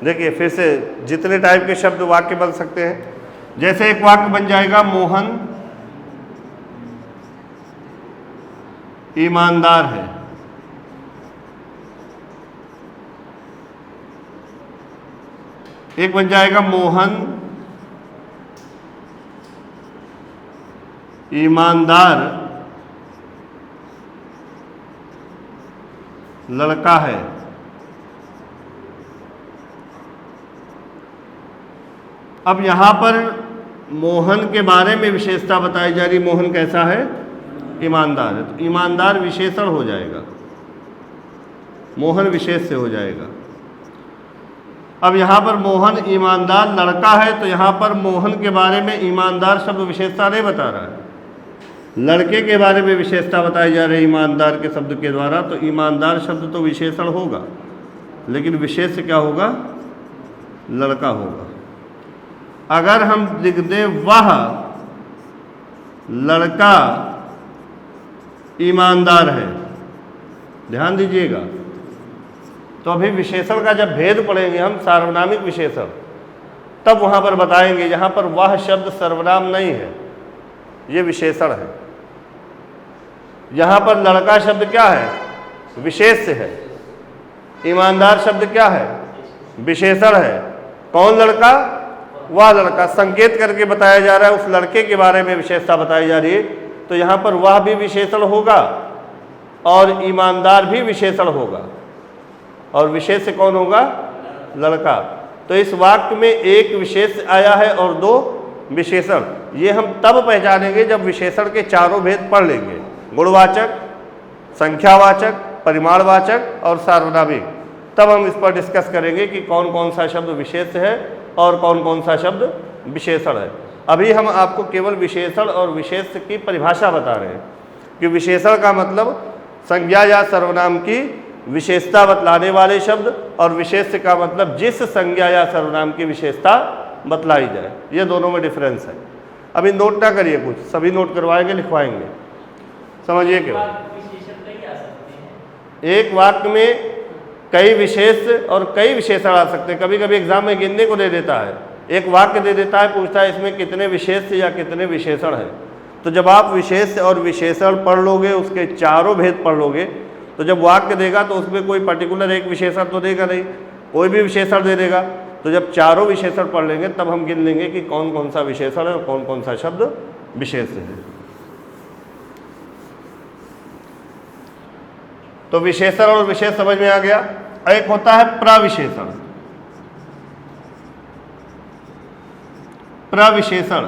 देखिए फिर से जितने टाइप के शब्द वाक्य बन सकते हैं, जैसे एक वाक्य बन जाएगा मोहन ईमानदार है। एक बन जाएगा मोहन ईमानदार लड़का है। अब यहां पर मोहन के बारे में विशेषता बताई जा रही, मोहन कैसा है? ईमानदार है। तो ईमानदार विशेषण हो जाएगा, मोहन विशेष से हो जाएगा। अब यहाँ पर मोहन ईमानदार लड़का है, तो यहाँ पर मोहन के बारे में ईमानदार शब्द विशेषता नहीं बता रहा है, लड़के के बारे में विशेषता बताई जा रही है ईमानदार के शब्द के द्वारा। तो ईमानदार शब्द तो विशेषण होगा, लेकिन विशेष क्या होगा? लड़का होगा। अगर हम लिख दें वह लड़का ईमानदार है, ध्यान दीजिएगा, तो अभी विशेषण का जब भेद पढ़ेंगे हम, सार्वनामिक विशेषण, तब वहां पर बताएंगे यहां पर वह शब्द सर्वनाम नहीं है, ये विशेषण है। यहां पर लड़का शब्द क्या है? विशेष है। ईमानदार शब्द क्या है? विशेषण है। कौन लड़का? वह लड़का। संकेत करके बताया जा रहा है, उस लड़के के बारे में विशेषता बताई जा रही है। तो यहां पर वह भी विशेषण होगा और ईमानदार भी विशेषण होगा, और विशेष से कौन होगा? लड़का। तो इस वाक्य में एक विशेष आया है और दो विशेषण। ये हम तब पहचानेंगे जब विशेषण के चारों भेद पढ़ लेंगे, गुणवाचक, संख्यावाचक, परिमाणवाचक और सार्वनामिक। तब हम इस पर डिस्कस करेंगे कि कौन कौन सा शब्द विशेष है और कौन कौन सा शब्द विशेषण है। अभी हम आपको केवल विशेषण और विशेष की परिभाषा बता रहे हैं कि विशेषण का मतलब संज्ञा या सर्वनाम की विशेषता बतलाने वाले शब्द, और विशेष का मतलब जिस संज्ञा या सर्वनाम की विशेषता बतलाई जाए। ये दोनों में डिफरेंस है। अभी नोट ना करिए, कुछ सभी नोट करवाएंगे, लिखवाएंगे, समझिए क्यों। एक वाक्य में कई विशेष और कई विशेषण आ सकते हैं। कभी कभी एग्जाम में गिनने को दे देता है, एक वाक्य दे देता है, पूछता है इसमें कितने विशेष या कितने विशेषण हैं। तो जब आप विशेष और विशेषण पढ़ लोगे, उसके चारों भेद पढ़ लोगे, तो जब वाक्य देगा तो उसमें कोई पर्टिकुलर एक विशेषण तो देगा नहीं, कोई भी विशेषण दे देगा। तो जब चारों विशेषण पढ़ लेंगे तब हम गिन लेंगे कि कौन कौन सा विशेषण है और कौन कौन सा शब्द विशेष है। तो विशेषण और विशेष समझ में आ गया। एक होता है प्रविशेषण। प्रविशेषण,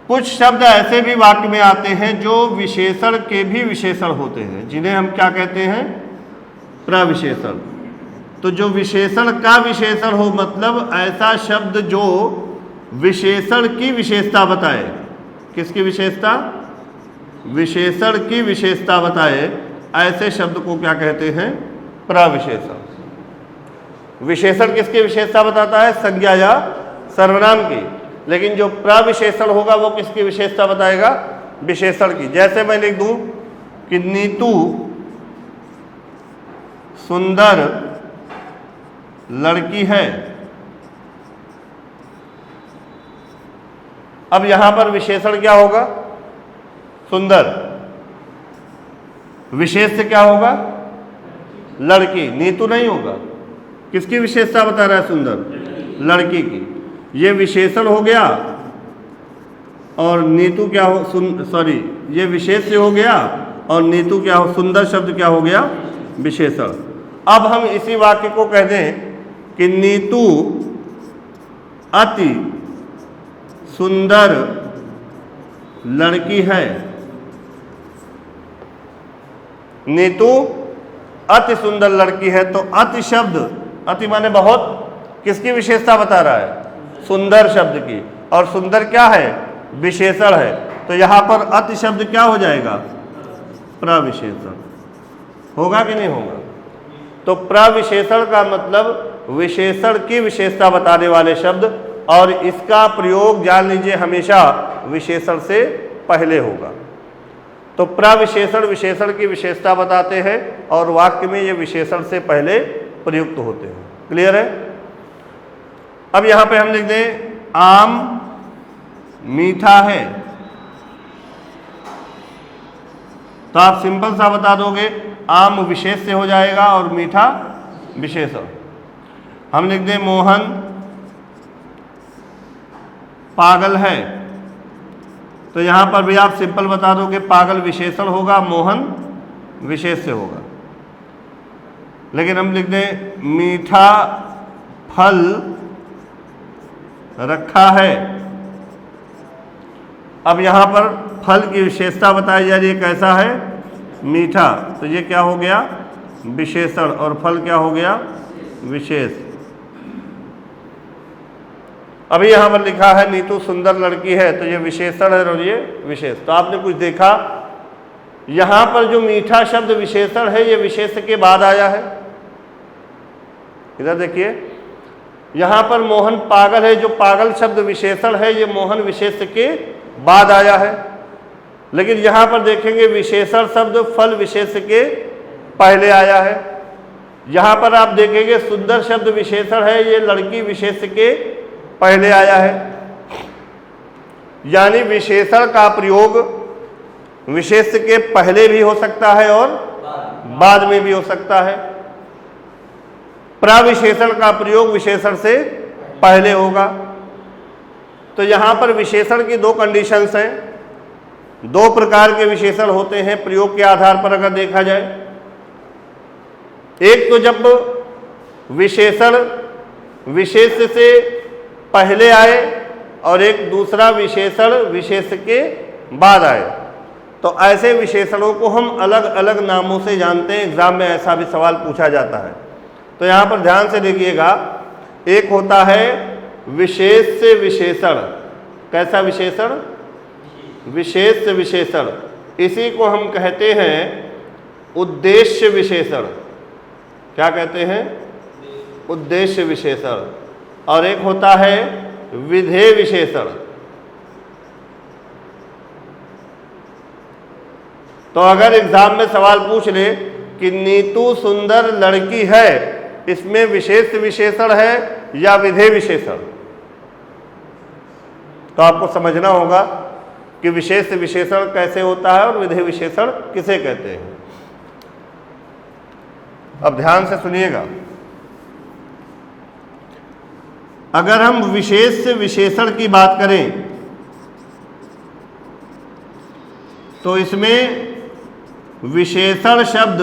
कुछ शब्द ऐसे भी वाक्य में आते हैं जो विशेषण के भी विशेषण होते हैं, जिन्हें हम क्या कहते हैं? प्रविशेषण। तो जो विशेषण का विशेषण हो, मतलब ऐसा शब्द जो विशेषण की विशेषता बताए। किसकी विशेषता? विशेषण की विशेषता बताए, ऐसे शब्द को क्या कहते हैं? प्रविशेषण। विशेषण किसकी विशेषता बताता है? संज्ञा या सर्वनाम की। लेकिन जो प्रविशेषण होगा वो किसकी विशेषता बताएगा? विशेषण की। जैसे मैं लिख दूं कि नीतू सुंदर लड़की है। अब यहां पर विशेषण क्या होगा? सुंदर। विशेष से क्या होगा? लड़की। नीतू नहीं होगा। किसकी विशेषता बता रहा है? सुंदर, लड़की की। ये विशेषण हो गया, और नीतू क्या हो? सॉरी, ये विशेष से हो गया और नीतू क्या हो? सुंदर शब्द क्या हो गया? विशेषण। अब हम इसी वाक्य को कह दें कि नीतू अति सुंदर लड़की है। नीतू अति सुंदर लड़की है। तो अति शब्द, अति माने बहुत, किसकी विशेषता बता रहा है? सुंदर शब्द की। और सुंदर क्या है? विशेषण है। तो यहां पर अति शब्द क्या हो जाएगा? प्रविशेषण। होगा कि नहीं होगा? तो प्रविशेषण का मतलब विशेषण की विशेषता बताने वाले शब्द, और इसका प्रयोग जान लीजिए हमेशा विशेषण से पहले होगा। तो प्रविशेषण विशेषण की विशेषता बताते हैं और वाक्य में ये विशेषण से पहले प्रयुक्त होते हैं। क्लियर है? अब यहां पे हम लिख दें आम मीठा है, तो आप सिंपल सा बता दोगे आम विशेष से हो जाएगा और मीठा विशेषण। हम लिख दें मोहन पागल है, तो यहां पर भी आप सिंपल बता दोगे पागल विशेषण होगा, मोहन विशेष से होगा। लेकिन हम लिख दें मीठा फल रखा है, अब यहां पर फल की विशेषता बताई जा रही है, कैसा है? मीठा, तो ये क्या हो गया? विशेषण, और फल क्या हो गया? विशेष। अभी यहां पर लिखा है नीतू सुंदर लड़की है, तो ये विशेषण है और ये विशेष। तो आपने कुछ देखा यहां पर जो मीठा शब्द विशेषण है ये विशेष के बाद आया है। इधर देखिए यहां पर मोहन पागल है, जो पागल शब्द विशेषण है ये मोहन विशेष के बाद आया है। लेकिन यहां पर देखेंगे विशेषण शब्द फल विशेष के पहले आया है। यहां पर आप देखेंगे सुंदर शब्द विशेषण है, ये लड़की विशेष के पहले आया है। यानी विशेषण का प्रयोग विशेष के पहले भी हो सकता है और बाद में भी हो सकता है। प्रविशेषण का प्रयोग विशेषण से पहले होगा। तो यहां पर विशेषण की दो कंडीशंस हैं, दो प्रकार के विशेषण होते हैं प्रयोग के आधार पर अगर देखा जाए। एक तो जब विशेषण विशेष से पहले आए और एक दूसरा विशेषण विशेष के बाद आए, तो ऐसे विशेषणों को हम अलग अलग नामों से जानते हैं। एग्जाम में ऐसा भी सवाल पूछा जाता है। तो यहाँ पर ध्यान से देखिएगा, एक होता है विशेष से विशेषण। कैसा विशेषण? विशेष से विशेषण। इसी को हम कहते हैं उद्देश्य विशेषण। क्या कहते हैं? उद्देश्य विशेषण। और एक होता है विधेय विशेषण। तो अगर एग्जाम में सवाल पूछ ले कि नीतू सुंदर लड़की है, इसमें विशेष विशेषण है या विधेय विशेषण, तो आपको समझना होगा कि विशेष विशेषण कैसे होता है और विधेय विशेषण किसे कहते हैं। अब ध्यान से सुनिएगा, अगर हम विशेष विशेषण की बात करें तो इसमें विशेषण शब्द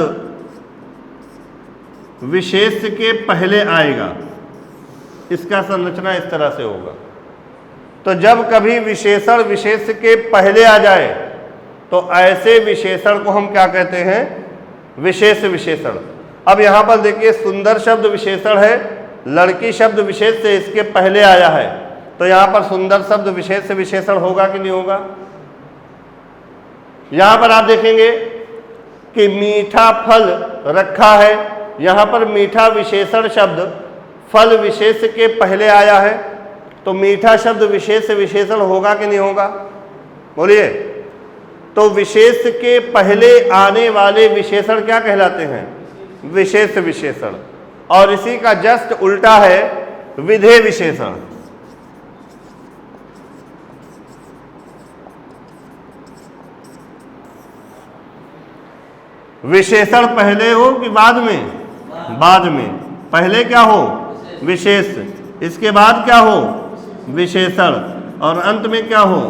विशेष के पहले आएगा। इसका संरचना इस तरह से होगा। तो जब कभी विशेषण विशेष के पहले आ जाए तो ऐसे विशेषण को हम क्या कहते हैं? विशेष विशेषण। अब यहां पर देखिए सुंदर शब्द विशेषण है, लड़की शब्द विशेष से इसके पहले आया है, तो यहां पर सुंदर शब्द विशेष विशेषण होगा कि नहीं होगा? यहां पर आप देखेंगे कि मीठा फल रखा है, यहां पर मीठा विशेषण शब्द फल विशेष के पहले आया है, तो मीठा शब्द विशेष विशेषण होगा कि नहीं होगा? बोलिए। तो विशेष के पहले आने वाले विशेषण क्या कहलाते हैं? विशेष विशेषण। और इसी का जस्ट उल्टा है विधेय विशेषण। विशेषण पहले हो कि बाद में? बाद में। पहले क्या हो? विशेष, इसके बाद क्या हो? विशेषण, और अंत में क्या हो?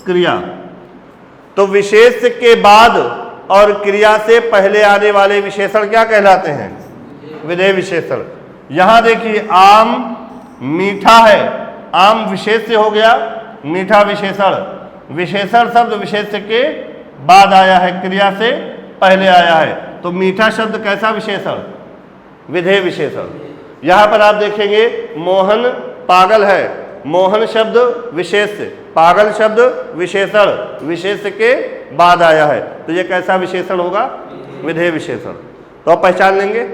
क्रिया। तो विशेष के बाद और क्रिया से पहले आने वाले विशेषण क्या कहलाते हैं? विधेय विशेषण। यहां देखिए आम मीठा है, आम विशेष से हो गया, मीठा विशेषण। विशेषण शब्द विशेष के बाद आया है, क्रिया से पहले आया है, तो मीठा शब्द कैसा विशेषण? विधेय विशेषण। यहां पर आप देखेंगे मोहन पागल है, मोहन शब्द विशेष से, पागल शब्द विशेषण, विशेष के बाद आया है, तो ये कैसा विशेषण होगा? विधेय विशेषण। तो आप पहचान लेंगे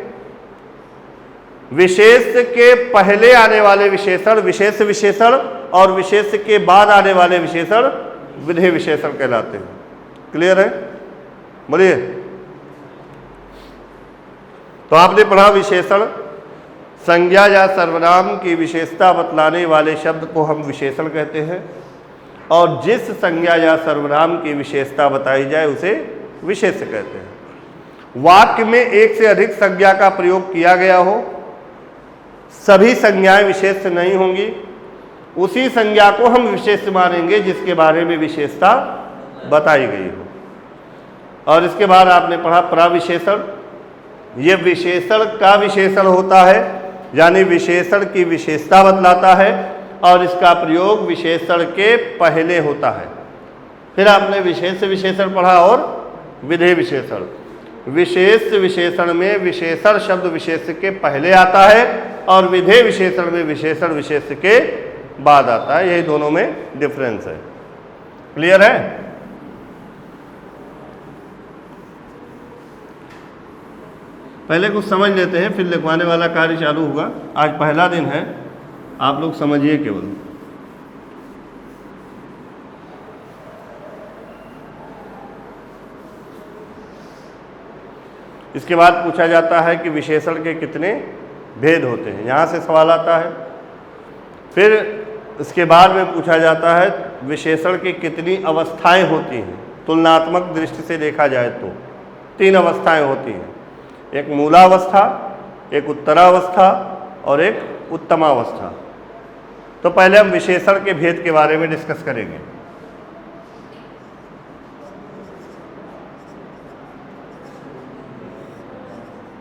विशेष के पहले आने वाले विशेषण विशेष विशेषण और विशेष के बाद आने वाले विशेषण विधेय विशेषण कहलाते हैं। क्लियर है? बोलिए। तो आपने पढ़ा विशेषण संज्ञा या सर्वनाम की विशेषता बतलाने वाले शब्द को हम विशेषण कहते हैं, और जिस संज्ञा या सर्वनाम की विशेषता बताई जाए उसे विशेष्य कहते हैं। वाक्य में एक से अधिक संज्ञा का प्रयोग किया गया हो, सभी संज्ञाएं विशेष्य नहीं होंगी, उसी संज्ञा को हम विशेष्य मानेंगे जिसके बारे में विशेषता बताई गई हो। और इसके बाद आपने पढ़ा प्रविशेषण। ये विशेषण का विशेषण होता है, यानी विशेषण की विशेषता बतलाता है और इसका प्रयोग विशेषण के पहले होता है। फिर आपने विशेष विशेषण पढ़ा और विधेय विशेषण। विशेष विशेषण में विशेषण शब्द विशेष्य के पहले आता है और विधेय विशेषण में विशेषण विशेष्य के बाद आता है। यही दोनों में डिफरेंस है। क्लियर है? पहले कुछ समझ लेते हैं, फिर लिखवाने वाला कार्य चालू होगा। आज पहला दिन है, आप लोग समझिए केवल। इसके बाद पूछा जाता है कि विशेषण के कितने भेद होते हैं, यहाँ से सवाल आता है। फिर इसके बाद में पूछा जाता है विशेषण की कितनी अवस्थाएं होती हैं। तुलनात्मक दृष्टि से देखा जाए तो 3 अवस्थाएं होती हैं, एक मूलावस्था, एक उत्तरावस्था और एक उत्तमावस्था। तो पहले हम विशेषण के भेद के बारे में डिस्कस करेंगे।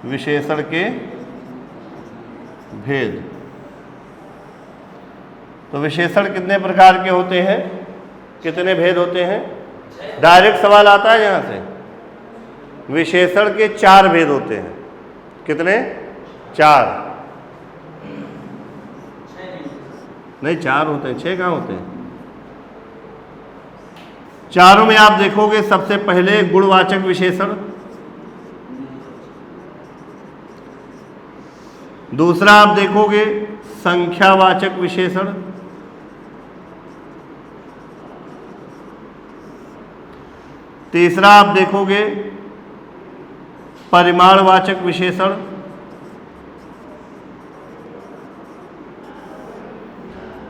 विशेषण के भेद। तो विशेषण कितने प्रकार के होते हैं, कितने भेद होते हैं? डायरेक्ट सवाल आता है यहाँ से। विशेषण के 4 भेद होते हैं। कितने? 4 नहीं, 4 होते हैं, 6 कहाँ होते हैं? चारों में आप देखोगे सबसे पहले गुणवाचक विशेषण, दूसरा आप देखोगे संख्यावाचक विशेषण, तीसरा आप देखोगे परिमाणवाचक विशेषण,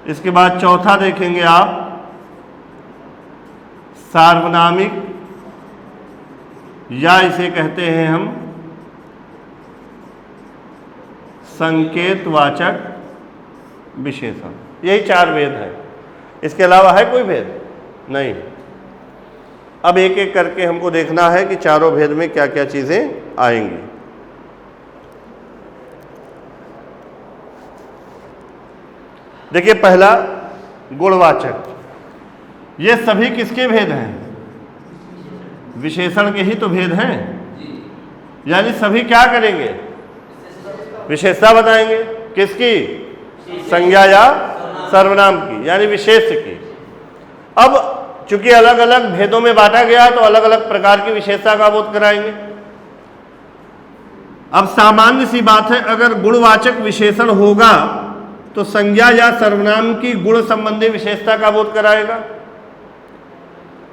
इसके बाद चौथा देखेंगे आप सार्वनामिक, या इसे कहते हैं हम संकेतवाचक विशेषण। यही 4 भेद है, इसके अलावा है कोई भेद नहीं। अब एक एक करके हमको देखना है कि चारों भेद में क्या क्या चीजें आएंगी। देखिए, पहला गुणवाचक। ये सभी किसके भेद हैं? विशेषण के ही तो भेद हैं। यानी सभी क्या करेंगे? विशेषता बताएंगे। किसकी? संज्ञा या सर्वनाम की, यानी विशेष्य की। अब चूंकि अलग अलग भेदों में बांटा गया तो अलग अलग प्रकार की विशेषता का बोध कराएंगे। अब सामान्य सी बात है, अगर गुणवाचक विशेषण होगा तो संज्ञा या सर्वनाम की गुण संबंधी विशेषता का बोध कराएगा।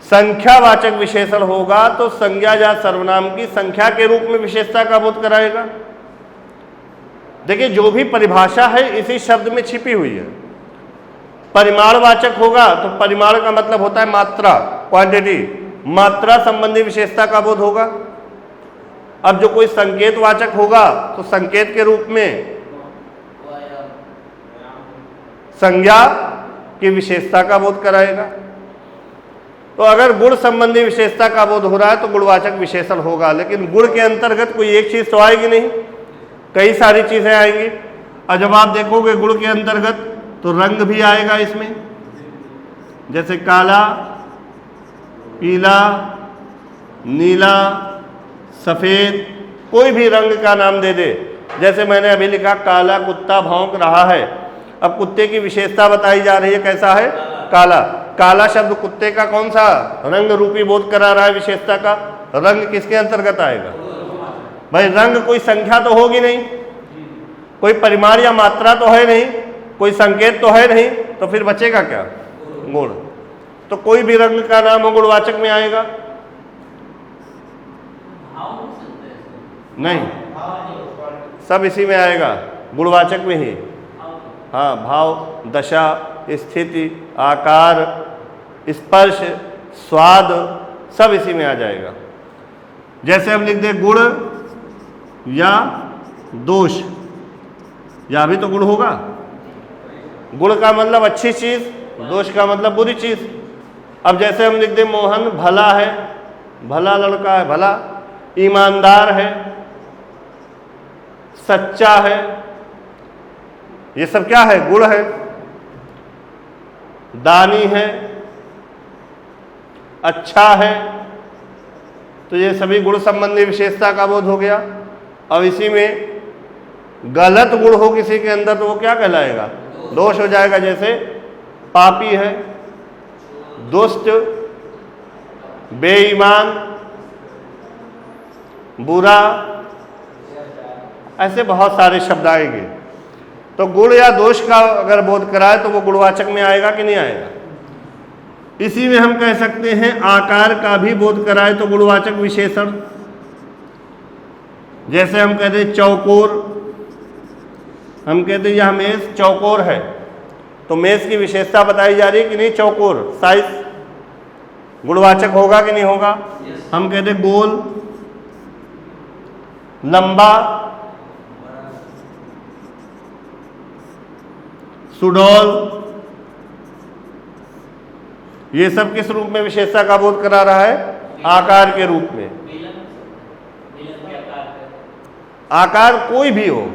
संख्यावाचक विशेषण होगा तो संज्ञा या सर्वनाम की संख्या के रूप में विशेषता का बोध कराएगा। देखिए, जो भी परिभाषा है इसी शब्द में छिपी हुई है। परिमाणवाचक होगा तो परिमाण का मतलब होता है मात्रा, क्वांटिटी, मात्रा संबंधी विशेषता का बोध होगा। अब जो कोई संकेतवाचक होगा तो संकेत के रूप में संज्ञा की विशेषता का बोध कराएगा। तो अगर गुण संबंधी विशेषता का बोध हो रहा है तो गुणवाचक विशेषण होगा, लेकिन गुण के अंतर्गत कोई एक चीज तो आएगी नहीं, कई सारी चीजें आएंगी। और जब आप देखोगे गुण के अंतर्गत तो रंग भी आएगा इसमें, जैसे काला, पीला, नीला, सफेद, कोई भी रंग का नाम दे दे। जैसे मैंने अभी लिखा काला कुत्ता भौंक रहा है। अब कुत्ते की विशेषता बताई जा रही है, कैसा है? काला। काला शब्द कुत्ते का कौन सा रंग रूपी बोध करा रहा है? विशेषता का। रंग किसके अंतर्गत आएगा? भाई रंग कोई संख्या तो होगी नहीं, कोई परिमाण या मात्रा तो है नहीं, कोई संकेत तो है नहीं, तो फिर बचेगा क्या? गुण। तो कोई भी रंग का नाम हो गुणवाचक में आएगा? नहीं, सब इसी में आएगा। गुणवाचक में ही। हाँ, भाव, दशा, स्थिति, आकार, स्पर्श, स्वाद, सब इसी में आ जाएगा। जैसे हम लिख दें गुण या दोष, या भी तो गुण होगा। गुण का मतलब अच्छी चीज, दोष का मतलब बुरी चीज। अब जैसे हम लिख दें मोहन भला है, भला लड़का है, भला, ईमानदार है, सच्चा है, ये सब क्या है? गुण है। दानी है, अच्छा है, तो ये सभी गुण संबंधी विशेषता का बोध हो गया। अब इसी में गलत गुण हो किसी के अंदर तो वो क्या कहलाएगा? दोष हो जाएगा। जैसे पापी है, दुष्ट, बेईमान, बुरा, ऐसे बहुत सारे शब्द आएंगे। तो गुण या दोष का अगर बोध कराए तो वो गुणवाचक में आएगा कि नहीं आएगा? इसी में हम कह सकते हैं आकार का भी बोध कराए तो गुणवाचक विशेषण। जैसे हम कहते हैं चौकोर, हम कहते हैं यह मेज चौकोर है, तो मेज की विशेषता बताई जा रही है कि नहीं? चौकोर, साइज, गुणवाचक होगा कि नहीं होगा? हम कहते हैं गोल, लंबा, सुडौल, ये सब किस रूप में विशेषता का बोध करा रहा है? आकार के रूप में। आकार कोई भी हो,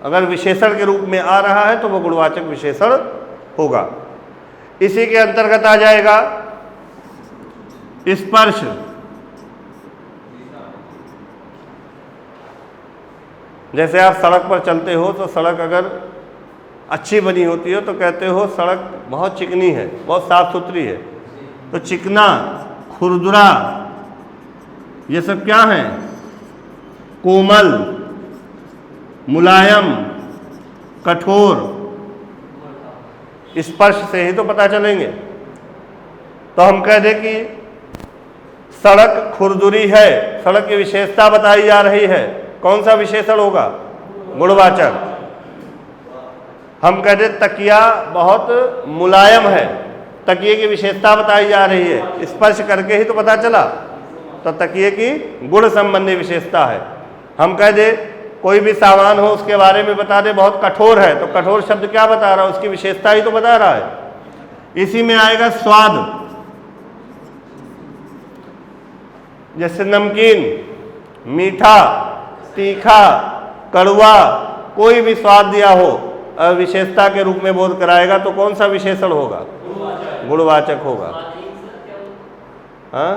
अगर विशेषण के रूप में आ रहा है तो वो गुणवाचक विशेषण होगा। इसी के अंतर्गत आ जाएगा स्पर्श। जैसे आप सड़क पर चलते हो तो सड़क अगर अच्छी बनी होती है तो कहते हो सड़क बहुत चिकनी है, बहुत साफ सुथरी है। तो चिकना, खुरदुरा, ये सब क्या है? कोमल, मुलायम, कठोर। स्पर्श से ही तो पता चलेंगे। तो हम कह दें कि सड़क खुरदुरी है, सड़क की विशेषता बताई जा रही है, कौन सा विशेषण होगा? गुणवाचक। हम कह दें तकिया बहुत मुलायम है, तकिए की विशेषता बताई जा रही है, स्पर्श करके ही तो पता चला, तो तकिए की गुण संबंधी विशेषता है। हम कह दें कोई भी सामान हो उसके बारे में बता दे बहुत कठोर है, तो कठोर शब्द क्या बता रहा है? उसकी विशेषता ही तो बता रहा है। इसी में आएगा स्वाद। जैसे नमकीन, मीठा, तीखा, कड़वा, कोई भी स्वाद दिया हो विशेषता के रूप में बोध कराएगा तो कौन सा विशेषण होगा? गुणवाचक होगा। हाँ,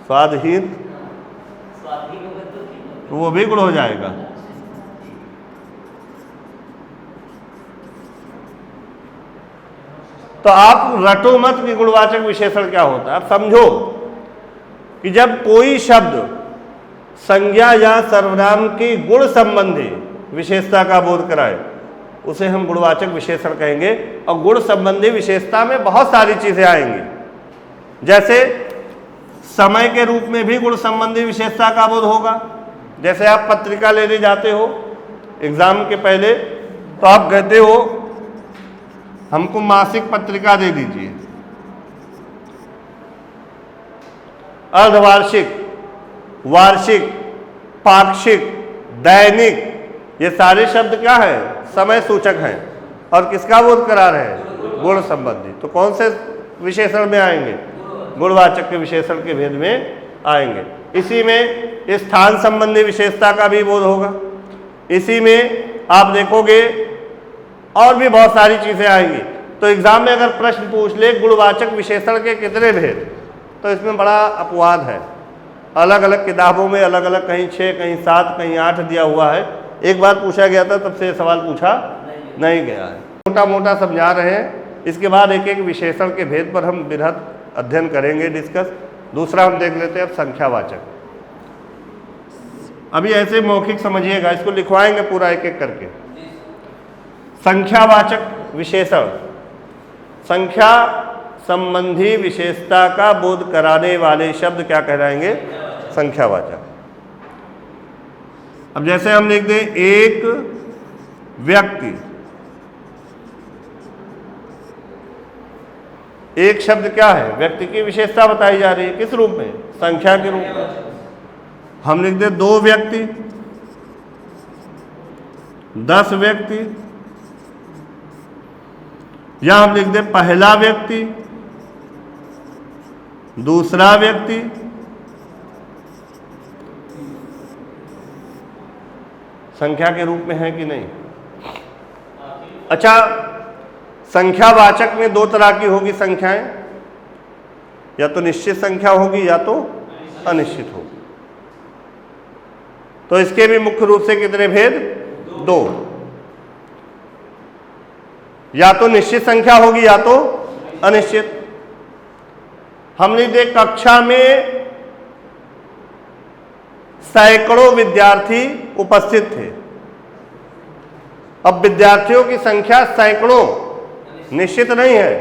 स्वादहीन, तो वो भी गुण हो जाएगा। तो आप रटो मत कि गुणवाचक विशेषण क्या होता है। आप समझो कि जब कोई शब्द संज्ञा या सर्वनाम की गुण संबंधी विशेषता का बोध कराए उसे हम गुणवाचक विशेषण कहेंगे। और गुण संबंधी विशेषता में बहुत सारी चीजें आएंगी। जैसे समय के रूप में भी गुण संबंधी विशेषता का बोध होगा। जैसे आप पत्रिका लेने जाते हो एग्जाम के पहले, तो आप कहते हो हमको मासिक पत्रिका दे दीजिए, अर्धवार्षिक, वार्षिक, पाक्षिक, दैनिक, ये सारे शब्द क्या है? समय सूचक हैं और किसका बोध करा रहे हैं? गुण संबंधी। तो कौन से विशेषण में आएंगे? गुणवाचक के विशेषण के भेद में आएंगे। इसी में स्थान संबंधी विशेषता का भी बोध होगा। इसी में आप देखोगे और भी बहुत सारी चीजें आएंगी। तो एग्जाम में अगर प्रश्न पूछ ले गुणवाचक विशेषण के कितने भेद, तो इसमें बड़ा अपवाद है। अलग अलग किताबों में अलग अलग, कहीं 6, कहीं 7, कहीं 8 दिया हुआ है। एक बार पूछा गया था, तब से सवाल पूछा नहीं गया है। मोटा मोटा समझा रहे हैं। इसके बाद एक एक विशेषण के भेद पर हम बृहद अध्ययन करेंगे, डिस्कस। दूसरा हम देख लेते हैं अब संख्यावाचक। अभी ऐसे मौखिक समझिएगा, इसको लिखवाएंगे पूरा एक एक करके। संख्यावाचक विशेषण, संख्या संबंधी विशेषता का बोध कराने वाले शब्द क्या कहलाएंगे? संख्यावाचक। अब जैसे हम लिख दें एक व्यक्ति, एक शब्द क्या है? व्यक्ति की विशेषता बताई जा रही है, किस रूप में? संख्या के रूप में। हम लिख दें 2 व्यक्ति, 10 व्यक्ति, या हम लिख दें पहला व्यक्ति, दूसरा व्यक्ति, संख्या के रूप में है कि नहीं? अच्छा, संख्यावाचक में 2 तरह की होगी संख्याएं, या तो निश्चित संख्या होगी या तो अनिश्चित होगी। तो इसके भी मुख्य रूप से कितने भेद? 2। या तो निश्चित संख्या होगी या तो अनिश्चित। हमने देख कक्षा में सैकड़ों विद्यार्थी उपस्थित थे। अब विद्यार्थियों की संख्या सैकड़ों निश्चित नहीं है।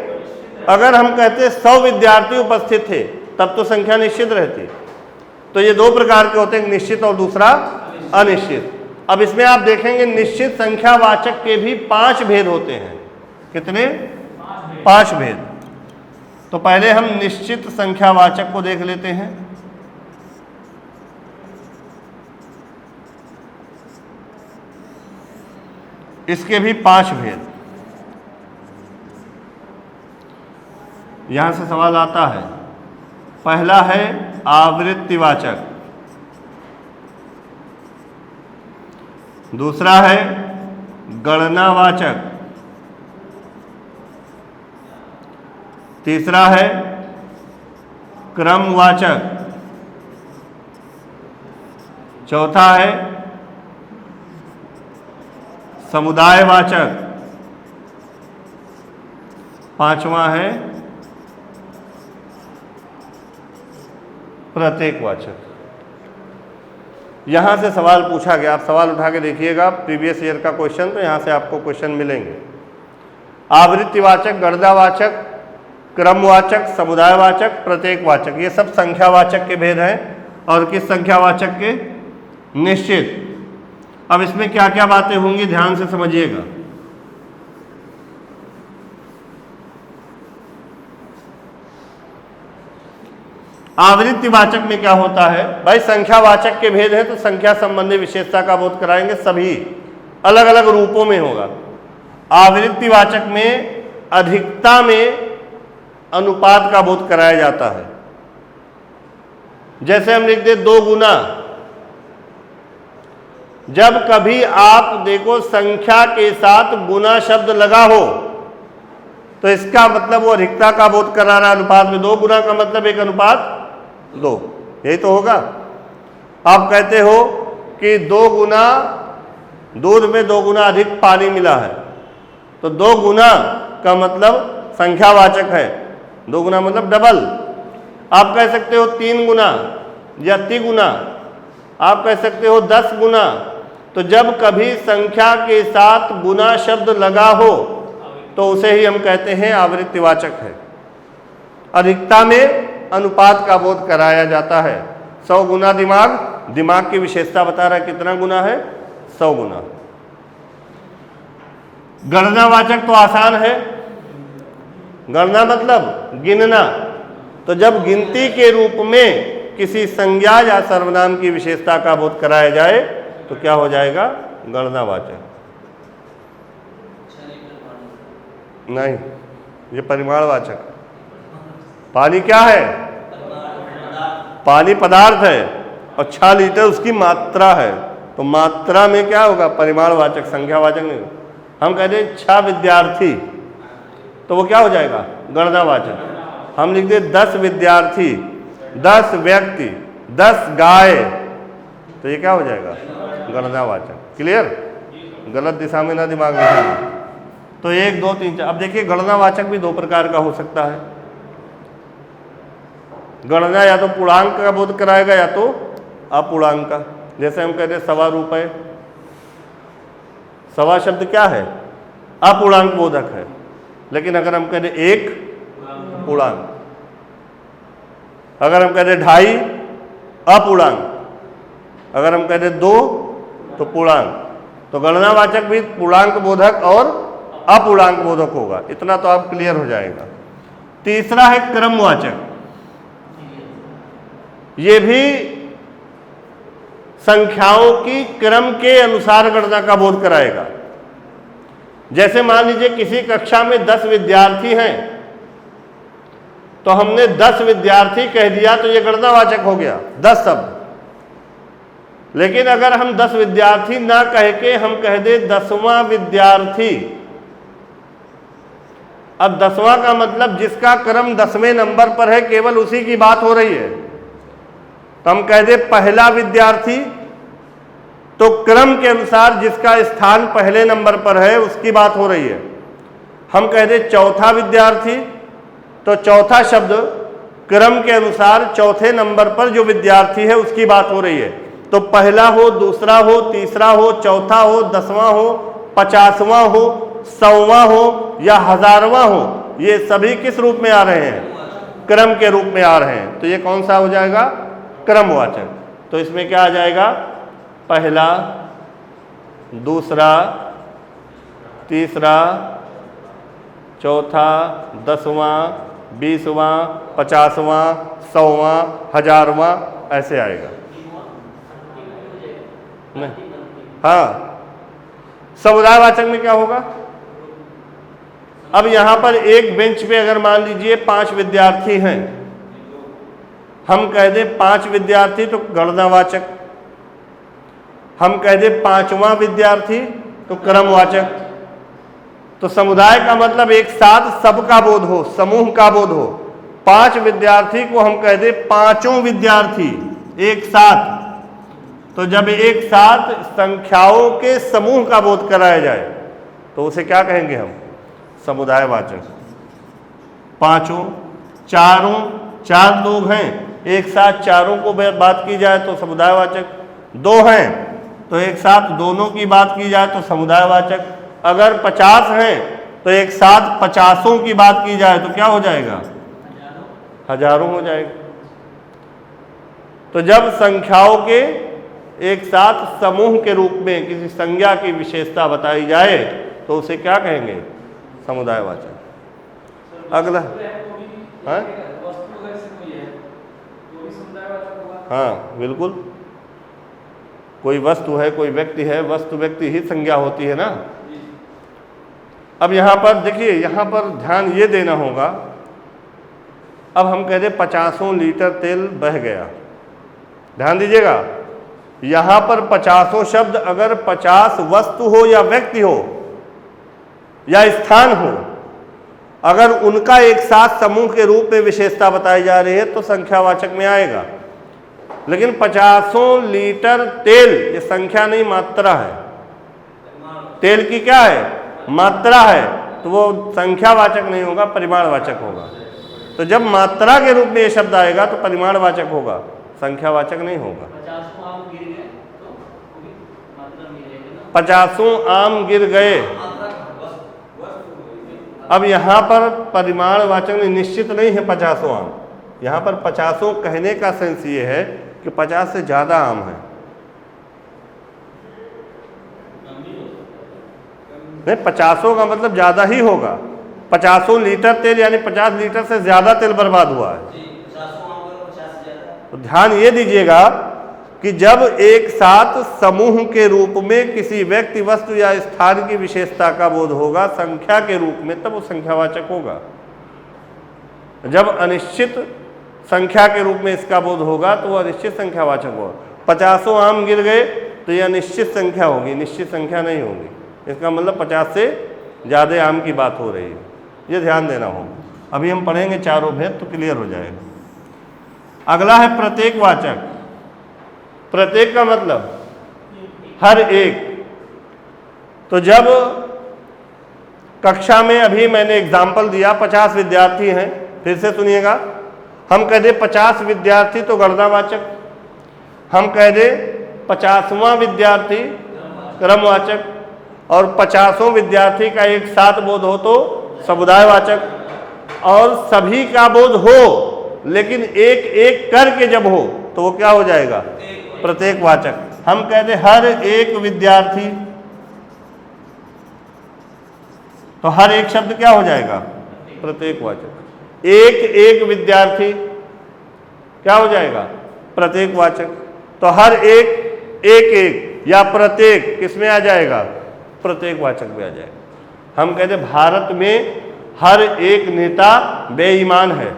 अगर हम कहते 100 विद्यार्थी उपस्थित थे तब तो संख्या निश्चित रहती। तो ये 2 प्रकार के होते हैं, निश्चित और दूसरा अनिश्चित। अब इसमें आप देखेंगे निश्चित संख्यावाचक के भी 5 भेद होते हैं। कितने? 5 भेद। तो पहले हम निश्चित संख्यावाचक को देख लेते हैं। इसके भी 5 भेद। यहां से सवाल आता है। पहला है आवृत्तिवाचक, दूसरा है गणनावाचक, तीसरा है क्रमवाचक, चौथा है समुदायवाचक, पांचवा है प्रत्येकवाचक। यहां से सवाल पूछा गया, आप सवाल उठा के देखिएगा, प्रीवियस ईयर का क्वेश्चन, तो यहां से आपको क्वेश्चन मिलेंगे। आवृत्तिवाचक, गणनावाचक, क्रमवाचक, समुदायवाचक, प्रत्येकवाचक, ये सब संख्यावाचक के भेद हैं। और किस संख्यावाचक के? निश्चित। अब इसमें क्या क्या बातें होंगी ध्यान से समझिएगा। आवृत्तिवाचक में क्या होता है भाई? संख्यावाचक के भेद हैं तो संख्या संबंधी विशेषता का बोध कराएंगे, सभी अलग अलग रूपों में होगा। आवृत्तिवाचक में अधिकता में अनुपात का बोध कराया जाता है। जैसे हम लिख दे 2 गुना। जब कभी आप देखो संख्या के साथ गुना शब्द लगा हो तो इसका मतलब वो अधिकता का बोध करा रहा है। अनुपात में 2 गुना का मतलब 1 अनुपात 2, यही तो होगा। आप कहते हो कि 2 गुना दूध में 2 गुना अधिक पानी मिला है, तो 2 गुना का मतलब संख्यावाचक है, 2 गुना मतलब डबल। आप कह सकते हो 3 गुना या तिगुना, आप कह सकते हो 10 गुना। तो जब कभी संख्या के साथ गुना शब्द लगा हो तो उसे ही हम कहते हैं आवृत्तिवाचक है। अधिकता में अनुपात का बोध कराया जाता है। 100 गुना दिमाग, दिमाग की विशेषता बता रहा है कितना गुना है? 100 गुना। गणनावाचक तो आसान है, गणना मतलब गिनना। तो जब गिनती के रूप में किसी संज्ञा या सर्वनाम की विशेषता का बोध कराया जाए तो क्या हो जाएगा? गणनावाचक। नहीं, ये परिमाणवाचक। पानी क्या है? पानी पदार्थ है और 6 लीटर उसकी मात्रा है, तो मात्रा में क्या होगा? परिमाणवाचक, संख्यावाचक नहीं। हम कहते हैं 6 विद्यार्थी, तो वो क्या हो जाएगा? गणनावाचक। हम लिख दे 10 विद्यार्थी, 10 व्यक्ति, 10 गाय, तो ये क्या हो जाएगा? गणनावाचक। क्लियर? गलत दिशा में ना दिमाग दिखाना। तो 1 2 3 4। अब देखिए गणनावाचक भी 2 प्रकार का हो सकता है। गणना या तो पूर्णांक का बोध कराएगा या तो अपूर्णांक का। जैसे हम कहते हैं 1.25 रुपये, 1.25 शब्द क्या है? अपूर्णांक बोधक है। लेकिन अगर हम कहते 1 पूर्णांक, अगर हम कहते 2.5 अपूर्णांक, अगर हम कहते 2 तो पूर्णांक, तो गणनावाचक भी पूर्णांक बोधक और अपूर्णांक बोधक होगा। इतना तो आप क्लियर हो जाएगा। तीसरा है क्रमवाचक। ये भी संख्याओं की क्रम के अनुसार गणना का बोध कराएगा। जैसे मान लीजिए किसी कक्षा में 10 विद्यार्थी हैं, तो हमने 10 विद्यार्थी कह दिया तो ये गणनावाचक हो गया, 10 शब्द। लेकिन अगर हम 10 विद्यार्थी ना कह के हम कह दे 10वां विद्यार्थी, अब 10वां का मतलब जिसका क्रम 10वें नंबर पर है, केवल उसी की बात हो रही है। तो हम कह दे पहला विद्यार्थी, तो क्रम के अनुसार जिसका स्थान पहले नंबर पर है उसकी बात हो रही है। हम कह दे चौथा विद्यार्थी, तो चौथा शब्द क्रम के अनुसार चौथे नंबर पर जो विद्यार्थी है उसकी बात हो रही है। तो पहला हो, दूसरा हो, तीसरा हो, चौथा हो, 10वां हो, 50वां हो, 100वां हो या 1000वां हो, ये सभी किस रूप में आ रहे हैं? क्रम के रूप में आ रहे हैं। तो ये कौन सा हो जाएगा? क्रमवाचक। तो इसमें क्या आ जाएगा? पहला, दूसरा, तीसरा, चौथा, 10वां, 20वां, 50वां, 100वां, 1000वां, ऐसे आएगा। नहीं, हाँ। समुदायवाचक में क्या होगा? अब यहां पर एक बेंच पे अगर मान लीजिए 5 विद्यार्थी हैं, हम कह दें 5 विद्यार्थी तो गणनावाचक, हम कह दें 5वां विद्यार्थी तो क्रमवाचक। तो समुदाय का मतलब एक साथ सबका बोध हो, समूह का बोध हो। 5 विद्यार्थी को हम कह दें 5 विद्यार्थी एक साथ, तो जब एक साथ संख्याओं के समूह का बोध कराया जाए तो उसे क्या कहेंगे हम? समुदायवाचक। 5, 4 लोग हैं, एक साथ चारों को बात की जाए तो समुदायवाचक। 2 हैं तो एक साथ दोनों की बात की जाए तो समुदायवाचक। अगर 50 हैं तो एक साथ 50ओं की बात की जाए तो क्या हो जाएगा? हजारों हो जाएगा। तो जब संख्याओं के एक साथ समूह के रूप में किसी संज्ञा की विशेषता बताई जाए तो उसे क्या कहेंगे? समुदायवाचक। अगला, हाँ हाँ बिल्कुल, कोई वस्तु है, कोई व्यक्ति है, वस्तु व्यक्ति ही संज्ञा होती है ना। अब यहाँ पर देखिए, यहाँ पर ध्यान ये देना होगा। अब हम कह दें 50 लीटर तेल बह गया, ध्यान दीजिएगा। यहाँ पर 50 शब्द अगर 50 वस्तु हो या व्यक्ति हो या स्थान हो, अगर उनका एक साथ समूह के रूप में विशेषता बताई जा रही है तो संख्यावाचक में आएगा। लेकिन 50 लीटर तेल ये संख्या नहीं, मात्रा है। तेल की क्या है? मात्रा है, तो वो संख्यावाचक नहीं होगा, परिमाणवाचक होगा। तो जब मात्रा के रूप में ये शब्द आएगा तो परिमाणवाचक होगा, संख्यावाचक नहीं होगा। 50 आम गिर गए, अब यहाँ पर परिमाणवाचक निश्चित नहीं है 50 आम। यहाँ पर 50 कहने का सेंस ये है कि 50 से ज़्यादा आम है। नहीं, 50 का मतलब ज़्यादा ही होगा। 50 लीटर तेल यानी 50 लीटर से ज़्यादा तेल बर्बाद हुआ है। तो ध्यान ये दीजिएगा कि जब एक साथ समूह के रूप में किसी व्यक्ति, वस्तु या स्थान की विशेषता का बोध होगा संख्या के रूप में, तब वो संख्यावाचक होगा। जब अनिश्चित संख्या के रूप में इसका बोध होगा तो वो अनिश्चित संख्यावाचक होगा। 50 आम गिर गए तो यह निश्चित संख्या होगी, निश्चित संख्या नहीं होगी। इसका मतलब 50 से ज़्यादा आम की बात हो रही है, ये ध्यान देना होगा। अभी हम पढ़ेंगे चारों भेद तो क्लियर हो जाएगा। अगला है प्रत्येकवाचक। प्रत्येक का मतलब हर एक। तो जब कक्षा में अभी मैंने एग्जाम्पल दिया 50 विद्यार्थी हैं, फिर से सुनिएगा। हम कह दें 50 विद्यार्थी तो गणनावाचक, हम कह दें 50वां विद्यार्थी क्रमवाचक, और 50 विद्यार्थी का एक साथ बोध हो तो समुदायवाचक, और सभी का बोध हो लेकिन एक एक करके जब हो तो वो क्या हो जाएगा? प्रत्येकवाचक। हम कहते हर एक विद्यार्थी, तो हर एक शब्द क्या हो जाएगा? प्रत्येकवाचक। एक एक विद्यार्थी क्या हो जाएगा? प्रत्येकवाचक। तो हर एक एक या प्रत्येक किसमें आ जाएगा? प्रत्येकवाचक में आ जाएगा। हम कहते भारत में हर एक नेता बेईमान है।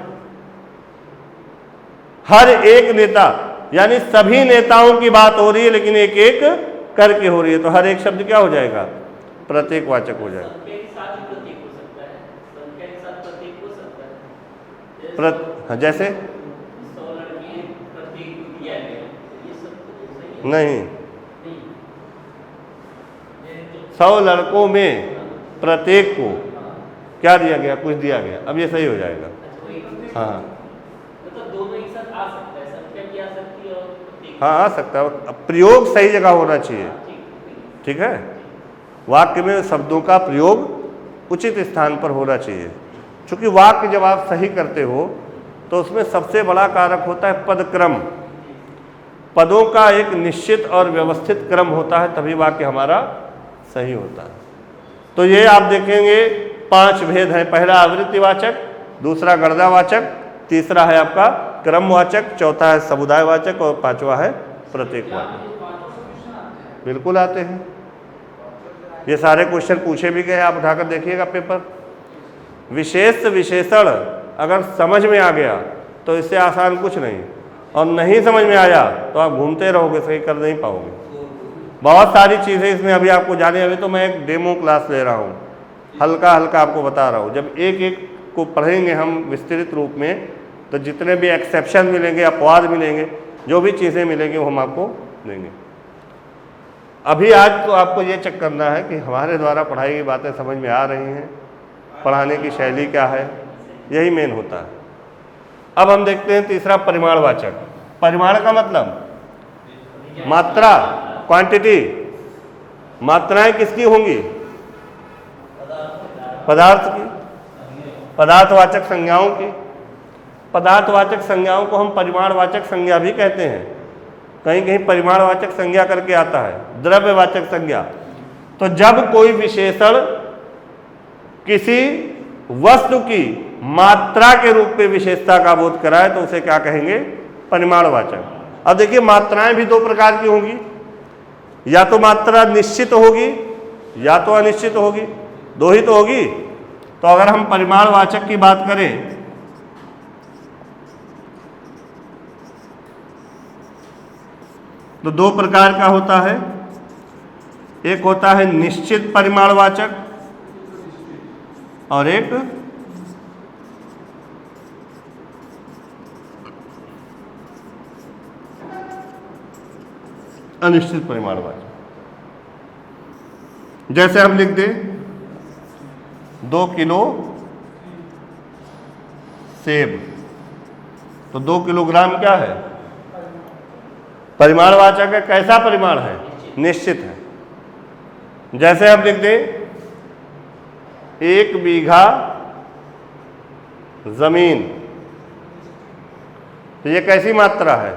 हर एक नेता यानी सभी नेताओं की बात हो रही है, लेकिन एक एक करके हो रही है, तो हर एक शब्द क्या हो जाएगा? प्रत्येकवाचक हो जाएगा। जैसे नहीं, 100 लड़कों में प्रत्येक को क्या दिया गया? कुछ दिया गया। अब ये सही हो जाएगा। हाँ हाँ, आ सकता है। प्रयोग सही जगह होना चाहिए। ठीक है, वाक्य में शब्दों का प्रयोग उचित स्थान पर होना चाहिए। क्योंकि वाक्य जब आप सही करते हो तो उसमें सबसे बड़ा कारक होता है पदक्रम। पदों का एक निश्चित और व्यवस्थित क्रम होता है, तभी वाक्य हमारा सही होता है। तो ये आप देखेंगे 5 भेद हैं। पहला आवृत्तिवाचक, दूसरा गणनावाचक, तीसरा है आपका क्रमवाचक, चौथा है समुदायवाचक और पांचवा है प्रत्येकवाचक। बिल्कुल आते हैं, ये सारे क्वेश्चन पूछे भी गए, आप उठाकर देखिएगा पेपर। विशेष विशेषण अगर समझ में आ गया तो इससे आसान कुछ नहीं, और नहीं समझ में आया तो आप घूमते रहोगे, सही कर नहीं पाओगे। बहुत सारी चीज़ें इसमें अभी आपको जाने। अभी तो मैं एक डेमो क्लास ले रहा हूँ, हल्का हल्का आपको बता रहा हूँ। जब एक एक को पढ़ेंगे हम विस्तृत रूप में, तो जितने भी एक्सेप्शन मिलेंगे, अपवाद मिलेंगे, जो भी चीज़ें मिलेंगी वो हम आपको देंगे। अभी आज तो आपको ये चेक करना है कि हमारे द्वारा पढ़ाई की बातें समझ में आ रही हैं, पढ़ाने की शैली क्या है, यही मेन होता है। अब हम देखते हैं तीसरा परिमाणवाचक। परिमाण का मतलब मात्रा, क्वांटिटी। मात्राएं किसकी होंगी? पदार्थ की, पदार्थवाचक संज्ञाओं की। पदार्थवाचक संज्ञाओं को हम परिमाणवाचक संज्ञा भी कहते हैं। कहीं कहीं परिमाणवाचक संज्ञा करके आता है, द्रव्यवाचक संज्ञा। तो जब कोई विशेषण किसी वस्तु की मात्रा के रूप में विशेषता का बोध कराए तो उसे क्या कहेंगे? परिमाणवाचक। अब देखिए, मात्राएं भी 2 प्रकार की होंगी, या तो मात्रा निश्चित होगी या तो अनिश्चित होगी, 2 ही तो होगी। तो अगर हम परिमाणवाचक की बात करें तो 2 प्रकार का होता है। एक होता है निश्चित परिमाणवाचक और एक अनिश्चित परिमाणवाचक। जैसे हम लिख दें 2 किलो सेब, तो 2 किलोग्राम क्या है? परिमाणवाचक है। कैसा परिमाण है? निश्चित है। जैसे हम लिख दें 1 बीघा जमीन, तो ये कैसी मात्रा है?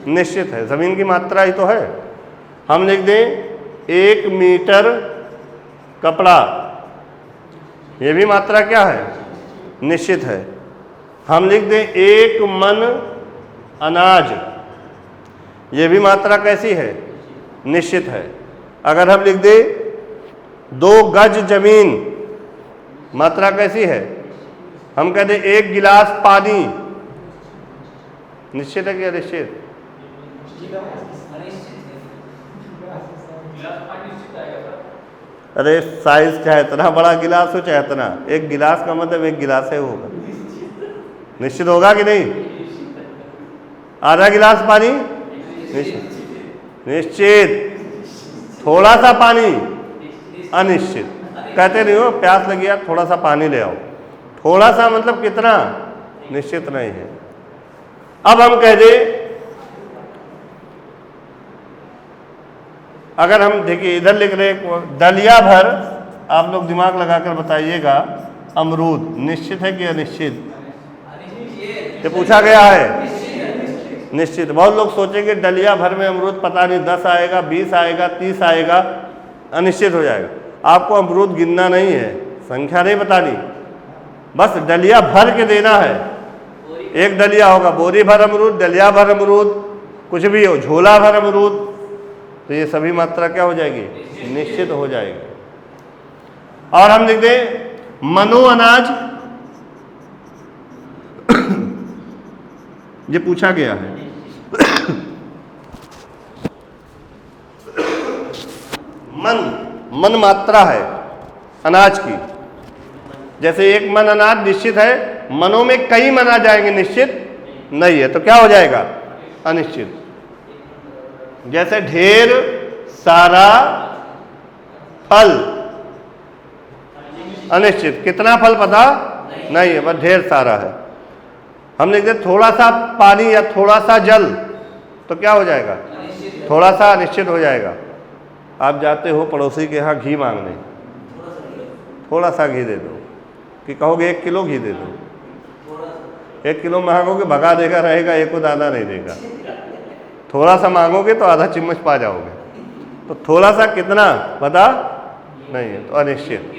निश्चित है, जमीन की मात्रा ही तो है। हम लिख दें 1 मीटर कपड़ा, ये भी मात्रा क्या है? निश्चित है। हम लिख दें 1 मन अनाज, ये भी मात्रा कैसी है? निश्चित है। अगर हम लिख दें 2 गज जमीन, मात्रा कैसी है? हम कहते 1 गिलास पानी, निश्चित है कि अनिश्चित? अरे साइज चाहे इतना बड़ा गिलास हो चाहे इतना, 1 गिलास का मतलब 1 गिलास है होगा। निश्चित होगा कि नहीं? आधा गिलास पानी निश्चित, थोड़ा सा पानी अनिश्चित। कहते नहीं हो प्यास लगी यार थोड़ा सा पानी ले आओ, थोड़ा सा मतलब कितना? निश्चित नहीं है। अब हम कह दें, अगर हम देखिए इधर लिख रहे दलिया भर, आप लोग दिमाग लगाकर बताइएगा, अमरूद निश्चित है कि अनिश्चित? ये पूछा गया है। निश्चित। बहुत लोग सोचेंगे डलिया भर में अमरूद, पता नहीं 10 आएगा, 20 आएगा, 30 आएगा, अनिश्चित हो जाएगा। आपको अमरूद गिनना नहीं है, संख्या नहीं बतानी, बस डलिया भर के देना है। एक डलिया होगा बोरी भर अमरूद, डलिया भर अमरूद, कुछ भी हो, झोला भर अमरूद, तो ये सभी मात्रा क्या हो जाएगी? निश्चित हो जाएगी। और हम लिख दें मनो अनाज, ये पूछा गया है। मन मात्रा है अनाज की। जैसे एक मन अनाज निश्चित है, मनों में कई मन आ जाएंगे, निश्चित नहीं है, तो क्या हो जाएगा? अनिश्चित। जैसे ढेर सारा फल, अनिश्चित। कितना फल पता नहीं है, बस ढेर सारा है। हम लिख दे थोड़ा सा पानी या थोड़ा सा जल, तो क्या हो जाएगा? थोड़ा सा अनिश्चित हो जाएगा। आप जाते हो पड़ोसी के यहाँ घी मांगने, थोड़ा सा घी दे दो, कि कहोगे 1 किलो घी दे दो, 1 किलो मांगोगे भगा देगा, रहेगा, एक को दाना नहीं देगा। थोड़ा सा मांगोगे तो आधा चम्मच पा जाओगे। तो थोड़ा सा कितना पता नहीं है, तो अनिश्चित।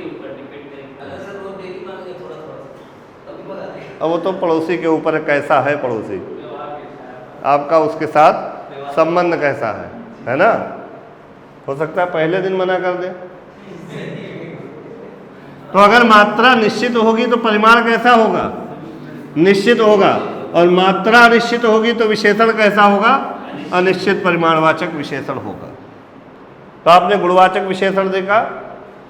अब वो तो पड़ोसी के ऊपर कैसा है पड़ोसी, आपका उसके साथ संबंध कैसा है ना? हो सकता है पहले दिन मना कर दे। तो अगर मात्रा निश्चित होगी तो परिमाण कैसा होगा? निश्चित होगा। और मात्रा अनिश्चित होगी तो विशेषण कैसा होगा? अनिश्चित परिमाणवाचक विशेषण होगा। तो आपने गुणवाचक विशेषण देखा,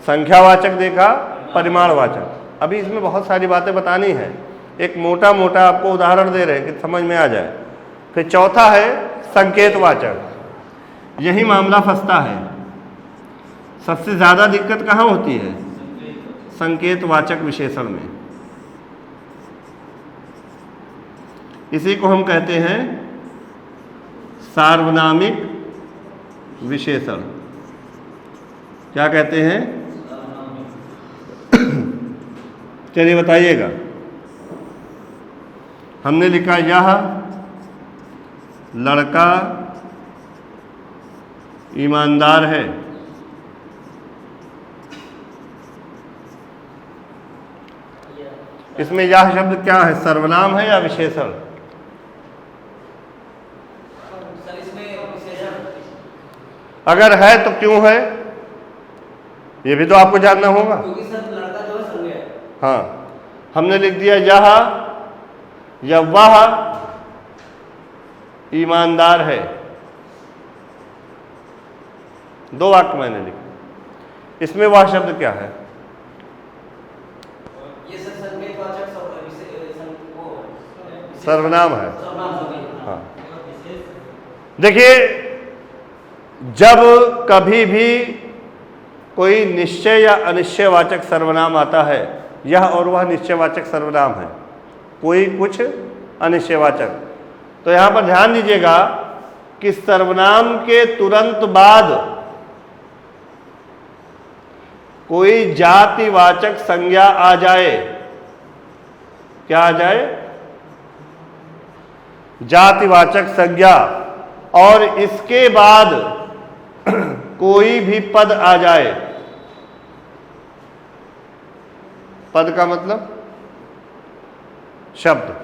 संख्यावाचक देखा, परिमाणवाचक। अभी इसमें बहुत सारी बातें बतानी है, एक मोटा मोटा आपको उदाहरण दे रहे हैं कि समझ में आ जाए। फिर चौथा है संकेतवाचक। यही मामला फंसता है, सबसे ज़्यादा दिक्कत कहाँ होती है? संकेतवाचक विशेषण में। इसी को हम कहते हैं सार्वनामिक विशेषण। क्या कहते हैं? चलिए बताइएगा। हमने लिखा यह लड़का ईमानदार है। इसमें यह शब्द क्या है? सर्वनाम है या विशेषण? अगर है तो क्यों है, ये भी तो आपको जानना होगा। क्योंकि सब लड़का जो है संज्ञा है। हाँ, हमने लिख दिया यह या वह ईमानदार है, 2 वाक्य मैंने लिखे। इसमें वह शब्द क्या है? ये सब संकेतवाचक सर्वनाम है। हाँ, देखिए, जब कभी भी कोई निश्चय या अनिश्चयवाचक सर्वनाम आता है, यह और वह निश्चयवाचक सर्वनाम है, कोई कुछ अनिश्चयवाचक। तो यहाँ पर ध्यान दीजिएगा कि सर्वनाम के तुरंत बाद कोई जातिवाचक संज्ञा आ जाए, क्या आ जाए? जातिवाचक संज्ञा, और इसके बाद कोई भी पद आ जाए। पद का मतलब शब्द,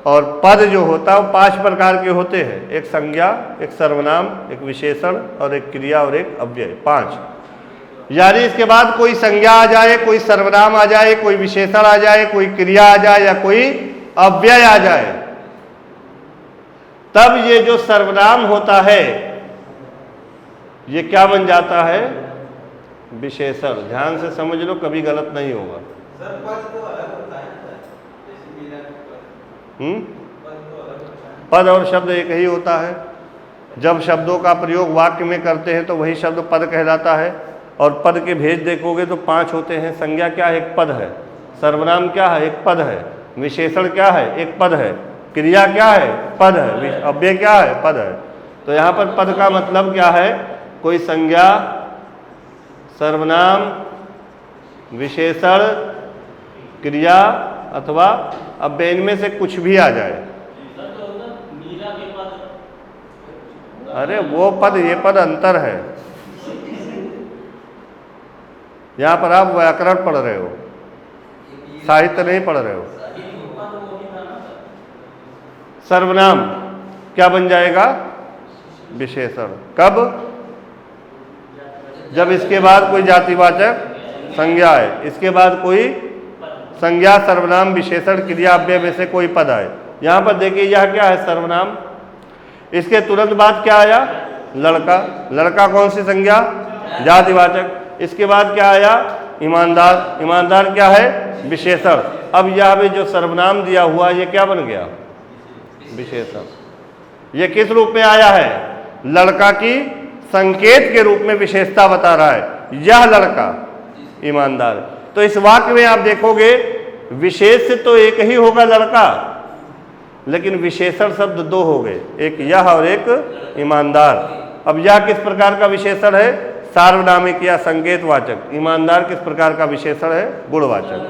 और पद जो होता है वो 5 प्रकार के होते हैं। एक संज्ञा, एक सर्वनाम, एक विशेषण और एक क्रिया और एक अव्यय, 5। यानी इसके बाद कोई संज्ञा आ जाए, कोई सर्वनाम आ जाए, कोई विशेषण आ जाए, कोई क्रिया आ जाए या कोई अव्यय आ जाए, तब ये जो सर्वनाम होता है ये क्या बन जाता है? विशेषण। ध्यान से समझ लो, कभी गलत नहीं होगा। सर पद तो अलग होता है, जैसे मेरा पद और शब्द एक ही होता है। जब शब्दों का प्रयोग वाक्य में करते हैं तो वही शब्द पद कहलाता है। और पद के भेद देखोगे तो 5 होते हैं। संज्ञा क्या है? एक पद है। सर्वनाम क्या है? एक पद है। विशेषण क्या है? एक पद है। क्रिया क्या है? पद है। अव्यय क्या है? पद है। तो यहाँ पर पद का मतलब क्या है? कोई संज्ञा, सर्वनाम, विशेषण, क्रिया अथवा अव्यय, इनमें से कुछ भी आ जाए। अरे वो पद ये पद अंतर है। यहाँ पर आप व्याकरण पढ़ रहे हो, साहित्य नहीं पढ़ रहे हो। सर्वनाम क्या बन जाएगा? विशेषण। कब? जब इसके बाद कोई जातिवाचक संज्ञा है, इसके बाद कोई संज्ञा, सर्वनाम, विशेषण, क्रिया, अव्यय में से कोई पद आए। यहाँ पर देखिए यह क्या है? सर्वनाम। इसके तुरंत बाद क्या आया? लड़का। लड़का कौन सी संज्ञा? जातिवाचक। इसके बाद क्या आया? ईमानदार। ईमानदार क्या है? विशेषण। अब यह भी जो सर्वनाम दिया हुआ ये क्या बन गया? विशेषण। ये किस रूप में आया है? लड़का की संकेत के रूप में विशेषता बता रहा है। यह लड़का ईमानदार। तो इस वाक्य में आप देखोगे विशेष तो एक ही होगा लड़का, लेकिन विशेषण शब्द दो हो गए, एक यह और एक ईमानदार। अब यह किस प्रकार का विशेषण है? सार्वनामिक या संकेतवाचक। ईमानदार किस प्रकार का विशेषण है? गुणवाचक।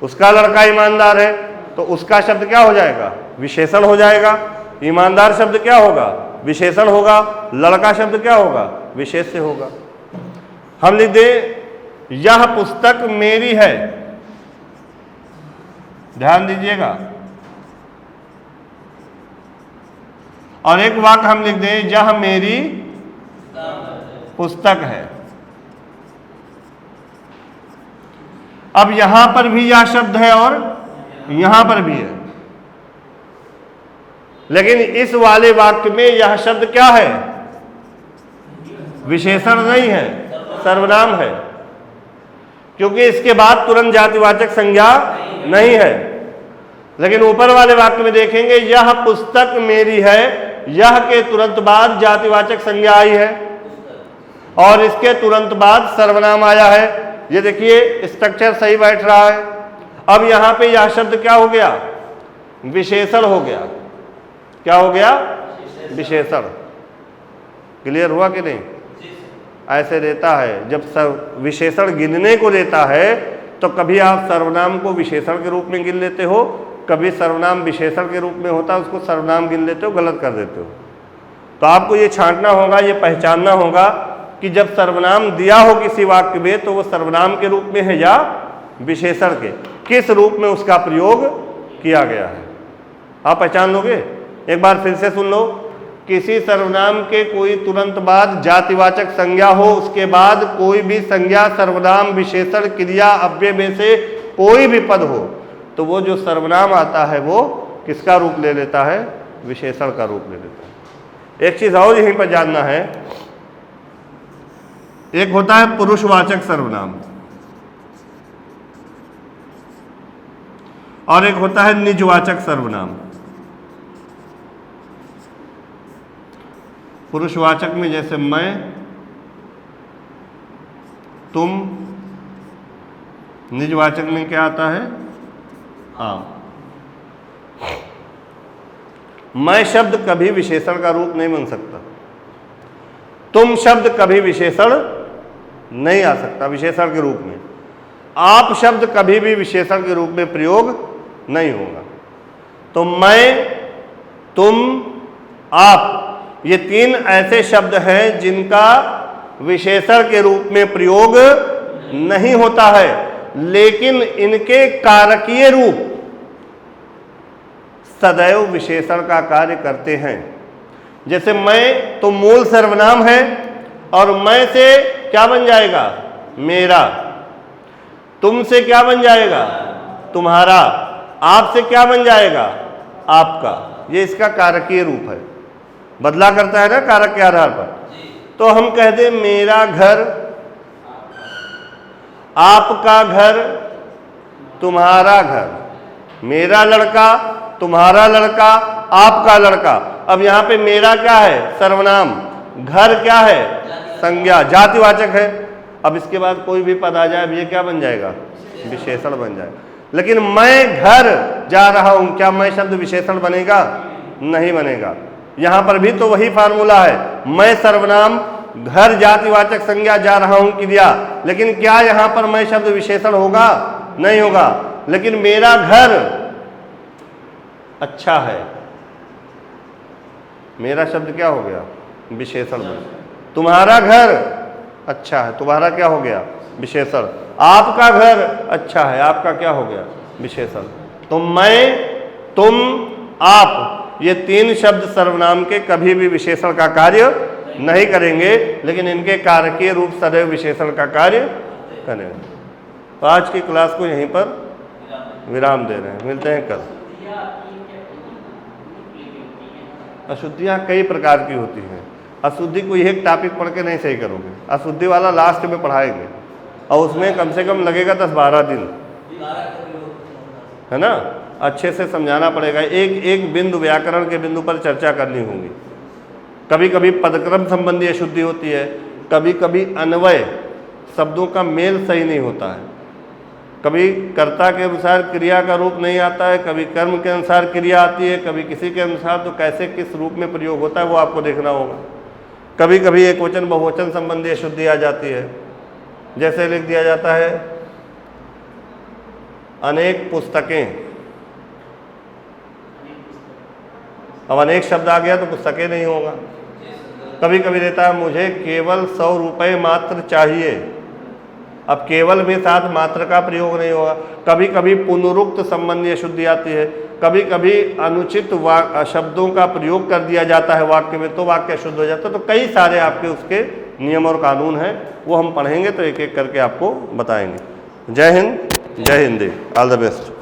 उसका लड़का ईमानदार है तो उसका शब्द क्या हो जाएगा? विशेषण हो जाएगा। ईमानदार शब्द क्या होगा? विशेषण होगा। लड़का शब्द क्या होगा? विशेष्य होगा। हम लिख दें यह पुस्तक मेरी है। ध्यान दीजिएगा। और एक वाक्य हम लिख दें यह मेरी पुस्तक है। अब यहां पर भी यह शब्द है और यहां पर भी है, लेकिन इस वाले वाक्य में यह शब्द क्या है? विशेषण नहीं है, सर्वनाम है, क्योंकि इसके बाद तुरंत जातिवाचक संज्ञा नहीं है। लेकिन ऊपर वाले वाक्य में देखेंगे यह पुस्तक मेरी है, यह के तुरंत बाद जातिवाचक संज्ञा आई है और इसके तुरंत बाद सर्वनाम आया है। ये देखिए स्ट्रक्चर सही बैठ रहा है। अब यहां पे यह शब्द क्या हो गया? विशेषण हो गया। क्या हो गया? विशेषण। क्लियर हुआ कि नहीं? ऐसे देता है जब विशेषण गिनने को देता है तो कभी आप सर्वनाम को विशेषण के रूप में गिन लेते हो, कभी सर्वनाम विशेषण के रूप में होता है उसको सर्वनाम गिन लेते हो, गलत कर देते हो। तो आपको ये छांटना होगा, ये पहचानना होगा कि जब सर्वनाम दिया हो किसी वाक्य में तो वो सर्वनाम के रूप में है या विशेषण के, किस रूप में उसका प्रयोग किया गया है। आप पहचान लोगे? एक बार फिर से सुन लो। किसी सर्वनाम के कोई तुरंत बाद जातिवाचक संज्ञा हो, उसके बाद कोई भी संज्ञा, सर्वनाम, विशेषण, क्रिया, अव्यय में से कोई भी पद हो तो वो जो सर्वनाम आता है वो किसका रूप ले लेता है? विशेषण का रूप ले लेता है। एक चीज और यहीं पर जानना है, एक होता है पुरुषवाचक सर्वनाम और एक होता है निजवाचक सर्वनाम। पुरुषवाचक में जैसे मैं, तुम। निजवाचक में क्या आता है? आप। मैं शब्द कभी विशेषण का रूप नहीं बन सकता। तुम शब्द कभी विशेषण नहीं आ सकता विशेषण के रूप में। आप शब्द कभी भी विशेषण के रूप में प्रयोग नहीं होगा। तो मैं, तुम, आप, ये तीन ऐसे शब्द हैं जिनका विशेषण के रूप में प्रयोग नहीं होता है, लेकिन इनके कारकीय रूप सदैव विशेषण का कार्य करते हैं। जैसे मैं तो मूल सर्वनाम है और मैं से क्या बन जाएगा? मेरा। तुम से क्या बन जाएगा? तुम्हारा। आप से क्या बन जाएगा? आपका। ये इसका कारकीय रूप है, बदला करता है ना कारक के आधार पर। तो हम कह दें मेरा घर, आपका घर, तुम्हारा घर, मेरा लड़का, तुम्हारा लड़का, आपका लड़का। अब यहां पे मेरा क्या है? सर्वनाम। घर क्या है? संज्ञा, जातिवाचक है। अब इसके बाद कोई भी पद आ जाए ये क्या बन जाएगा? विशेषण बन जाएगा। लेकिन मैं घर जा रहा हूं, क्या मैं शब्द विशेषण बनेगा? नहीं बनेगा। यहां पर भी तो वही फार्मूला है, मैं सर्वनाम, घर जातिवाचक संज्ञा, जा रहा हूं क्रिया। लेकिन क्या यहां पर मैं शब्द विशेषण होगा? नहीं होगा। लेकिन मेरा घर, अच्छा है। मेरा शब्द क्या हो गया? विशेषण में। तुम्हारा घर अच्छा है, तुम्हारा क्या हो गया? विशेषण। आपका घर अच्छा है, आपका क्या हो गया? विशेषण। तो मैं, तुम, आप, ये तीन शब्द सर्वनाम के कभी भी विशेषण का कार्य नहीं करेंगे, लेकिन इनके कारकीय रूप सदैव विशेषण का कार्य करेंगे। तो आज की क्लास को यहीं पर विराम दे रहे हैं, मिलते हैं कल। अशुद्धियाँ कई प्रकार की होती हैं। अशुद्धि को एक टॉपिक पढ़ के नहीं सही करोगे, अशुद्धि वाला लास्ट में पढ़ाएंगे और उसमें कम से कम लगेगा 10-12 दिन, है ना। अच्छे से समझाना पड़ेगा, एक एक बिंदु व्याकरण के बिंदु पर चर्चा करनी होगी। कभी कभी पदक्रम संबंधी अशुद्धि होती है, कभी कभी अन्वय शब्दों का मेल सही नहीं होता है, कभी कर्ता के अनुसार क्रिया का रूप नहीं आता है, कभी कर्म के अनुसार क्रिया आती है, कभी किसी के अनुसार। तो कैसे किस रूप में प्रयोग होता है वो आपको देखना होगा। कभी कभी एक वचन बहुवचन संबंधी अशुद्धि आ जाती है, जैसे लिख दिया जाता है अनेक पुस्तकें। अब अनेक शब्द आ गया तो पुस्तकें नहीं होगा। कभी कभी देता है मुझे केवल 100 रुपये मात्र चाहिए, अब केवल में साथ मात्र का प्रयोग नहीं होगा। कभी कभी पुनरुक्त संबंधी अशुद्धि आती है, कभी कभी अनुचित शब्दों का प्रयोग कर दिया जाता है वाक्य में, तो वाक्य अशुद्ध हो जाता है। तो कई सारे आपके उसके नियम और कानून हैं, वो हम पढ़ेंगे तो एक एक करके आपको बताएंगे। जय हिंद, जय हिंदी, ऑल द बेस्ट।